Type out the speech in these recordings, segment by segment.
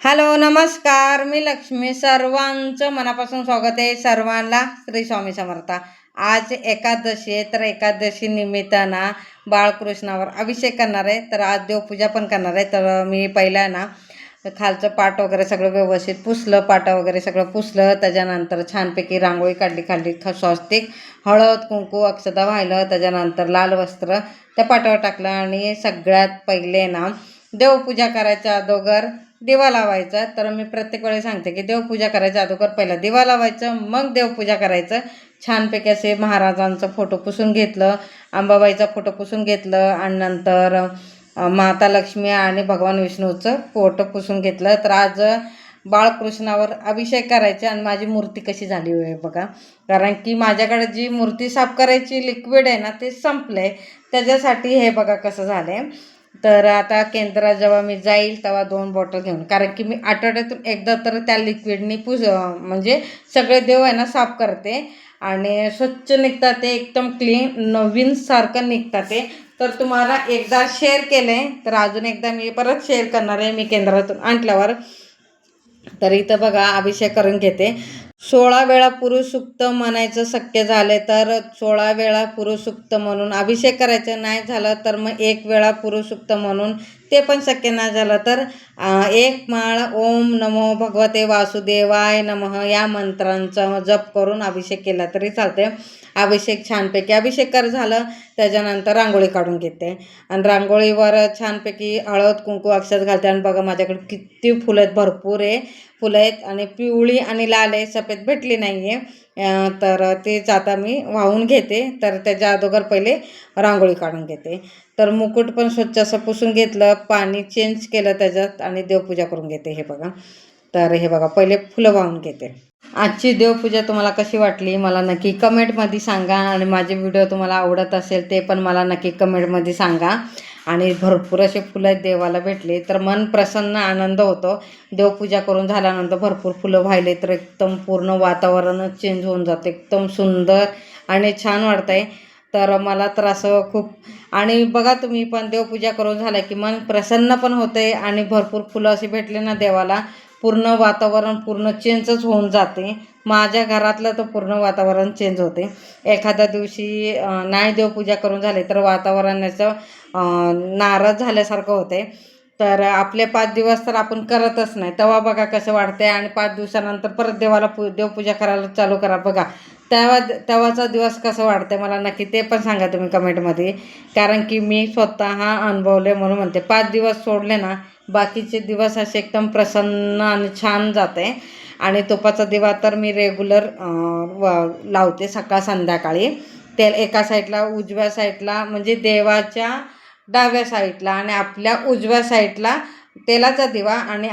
Hello नमस्कार, मी लक्ष्मी. सर्वांचं मनापासून स्वागत आहे. सर्वांना श्री स्वामी समर्थ. आज एकादशी आहे, तर एकादशी निमित्तानं बाळकृष्णावर अभिषेक करणार आहे. तर आज देवपूजा पण करणार आहे. तर मी पहिला ना खालचं पाट वगैरे सगळं व्यवस्थित पुसलं, पाटा वगैरे सगळं पुसलं. त्याच्यानंतर छानपैकी रांगोळी काढली स्वस्तिक, हळद कुंकू अक्षता वाहिलं. त्याच्यानंतर लाल वस्त्र त्या पाटावर टाकलं आणि सगळ्यात पहिले ना देवपूजा करायच्या अगोदर दिवा लावायचा. तर मी प्रत्येक वेळी सांगते की देवपूजा करायच्या अगोदर पहिला दिवा लावायचं, मग देवपूजा करायचं. छानपैकी असे महाराजांचा फोटो पुसून घेतलं, अंबाबाईचा फोटो पुसून घेतलं आणि नंतर माता लक्ष्मी आणि भगवान विष्णूचं फोटो पुसून घेतलं. तर आज बाळकृष्णावर अभिषेक करायचे आणि माझी मूर्ती कशी झाली आहे बघा. कारण की माझ्याकडे जी मूर्ती साफ करायची लिक्विड आहे ना ते संपलं आहे, त्याच्यासाठी हे बघा कसं झालं आहे. तर आता केंद्रात जेव्हा मी जाईल तेव्हा 2 बॉटल घेऊन, कारण की मी आठवड्यातून एकदा तर त्या लिक्विडनी म्हणजे सगळे देव आहे ना साफ करते आणि स्वच्छ निघतात ते, एकदम क्लीन नवीन सारखं निघतात ते. तर तुम्हाला एकदा शेअर केलं आहे, तर अजून एकदा मी परत शेअर करणार आहे मी केंद्रातून आणल्यावर. तर इथं बघा अभिषेक करून घेते. 16 वेळा पुरुष सुक्त म्हणायचं शक्य झाले तर 16 वेळा पुरुष सुक्त म्हणून अभिषेक करायचं. नाही झालं तर मग 1 वेळा पुरुष सुक्त म्हणून, ते पण शक्य नाही झालं तर 1 माळ ओम नमो भगवते वासुदेवाय नमः या मंत्रांचा जप करून अभिषेक केला तरी चालते. अभिषेक छानपैकी अभिषेक झालं. त्याच्यानंतर रांगोळी काढून घेते आणि रांगोळीवर छानपैकी हळद कुंकू अक्षत घालते. आणि बघा माझ्याकडे किती फुलं आहेत, भरपूर आहे फुलं आहेत आणि पिवळी आणि लाल आहे, सफेद भेटली नाही आहे. तर तेच आता मी वाहून घेते. तर त्याच्या अगोदर पहिले रांगोळी काढून घेते. तर मुकुट पण स्वच्छ असं पुसून घेतलं, पाणी चेंज केलं त्याच्यात आणि देवपूजा करून घेते. हे बघा, तर हे बघा पहिले फुलं वाहून घेते. आजची देवपूजा तुम्हाला कशी वाटली मला नक्की कमेंटमध्ये सांगा. आणि माझे व्हिडिओ तुम्हाला आवडत असेल ते पण मला नक्की कमेंटमध्ये सांगा. आणि भरपूर असे फुलं देवाला भेटले तर मन प्रसन्न आनंद होतो. देवपूजा करून झाल्यानंतर भरपूर फुलं वाहिले तर एकदम पूर्ण वातावरणच चेंज होऊन जातं, एकदम सुंदर आणि छान वाटतं आहे. तर मला तर असं खूप, आणि बघा तुम्ही पण देवपूजा करून झालं की मन प्रसन्न पण होते आणि भरपूर फुलं असे भेटले ना देवाला, पूर्ण वातावरण पूर्ण चेंजच होऊन जाते. माझ्या घरातलं तर पूर्ण वातावरण चेंज होते. एखाद्या दिवशी नाही देवपूजा करून झाले तर वातावरणाचं नाराज झाल्यासारखं होते. तर आपले 5 दिवस तर आपण करतच नाही, तेव्हा बघा कसं वाटते. आणि 5 दिवसानंतर परत देवाला देवपूजा करायला चालू करा बघा, तेव्हाचा दिवस कसं वाटते मला नक्की ते पण सांगा तुम्ही कमेंटमध्ये. कारण की मी स्वतः अनुभवले म्हणून म्हणते. 5 दिवस सोडले ना बाकीचे दिवस असे एकदम प्रसन्न आणि छान जाते. आणि तुपाचा दिवा तर मी रेग्युलर लावते सकाळ संध्याकाळी. ते एका साईडला उजव्या साईडला म्हणजे देवाच्या डाव्या साईडला आणि आपल्या उजव्या साईडला तेलाचा दिवा, आणि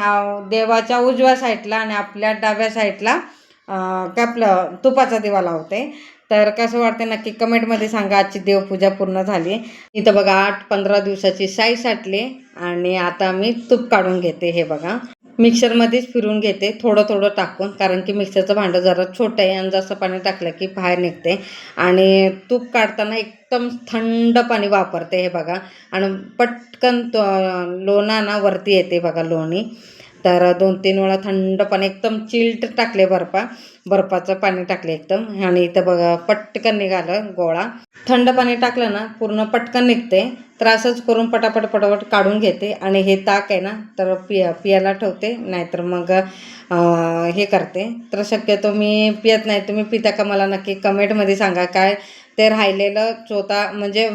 देवाच्या उजव्या साईडला आणि आपल्या डाव्या साईडला आपलं तुपाचा दिवा लावते. तर कसं वाटते नक्की कमेंटमध्ये सांगा. आजची देवपूजा पूर्ण झाली. इथं बघा 8-15 दिवसाची साई साठली आणि आता मी तूप काढून घेते. हे बघा मिक्सरमध्येच फिरून घेते थोडं थोडं टाकून, कारण की मिक्सरचं भांडं जरा छोटं आहे आणि जास्त पाणी टाकलं की बाहेर निघते. आणि तूप काढताना एकदम थंड पाणी वापरते. हे बघा, आणि पटकन लोणा ना वरती येते बघा लोणी. तर 2-3 वेळा थंड पाणी एकदम चिल्ड टाकले, बर्फाचं पाणी टाकले एकदम. आणि इथं बघा पटकन निघालं गोळा. थंड पाणी टाकलं ना पूर्ण पटकन निघते. तर असंच करून पटापट काढून घेते. आणि हे ताक आहे ना तर पियाला ठेवते, नाहीतर मग हे करते. तर शक्यतो मी पियत नाही. तुम्ही पिता का मला नक्की कमेंटमध्ये सांगा. काय ते राहिलेलं चोथा म्हणजे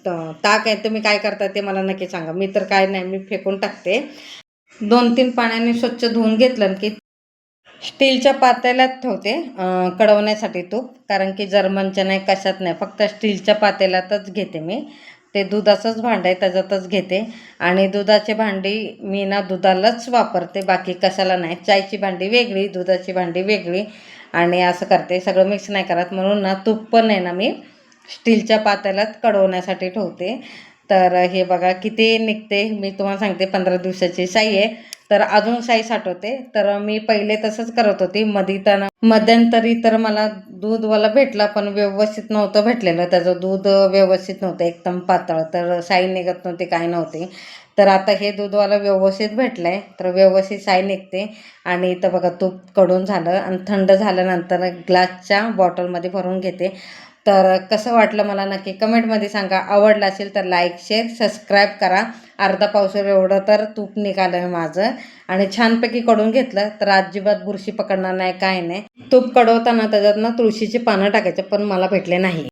ताक आहे तुम्ही काय करता ते मला नक्की सांगा. मी तर काय नाही, मी फेकून टाकते. 2-3 पाण्याने स्वच्छ धुवून घेतलं की स्टीलच्या पातेल्यात ठेवते कढवण्यासाठी तूप. कारण की जर्मनच्या नाही कशात नाही, फक्त स्टीलच्या पातेल्यातच घेते मी. ते दुधाचंच भांडं आहे त्याच्यातच घेते. आणि दुधाची भांडी मी ना दुधालाच वापरते, बाकी कशाला नाही. चायची भांडी वेगळी, दुधाची भांडी वेगळी, आणि असं करते. सगळं मिक्स नाही करत. म्हणून ना तूप पण आहे ना मी स्टीलच्या पातेल्यात कढवण्यासाठी ठेवते. तर हे बघा किती निघते मी तुम्हाला सांगते. 15 दिवसाची साई आहे. तर अजून साई साठवते. तर मी पहिले तसंच करत होती. मध्यंतरी तर मला दूधवाला भेटला, पण व्यवस्थित नव्हतं भेटलेलं. त्याचं दूध व्यवस्थित नव्हतं, एकदम पातळ. तर साई निघत नव्हती, काय नव्हती. तर आता हे दूधवाला व्यवस्थित भेटलं आहे, तर व्यवस्थित साई निघते. आणि इथं बघा तूप कडून झालं आणि थंड झाल्यानंतर ग्लासच्या बॉटलमध्ये भरून घेते. तर कसं वाटलं मला नक्की कमेंटमध्ये सांगा. आवडलं असेल तर लाईक, शेअर, सबस्क्राईब करा. अर्धा पावशेर एवढं तर तूप निघालं आहे माझं. आणि छानपैकी कडून घेतलं तर अजिबात बुरशी पकडणार नाही, काय नाही. तूप कडवताना त्याच्यात तुळशीची पानं टाकायचे, पण मला भेटले नाही.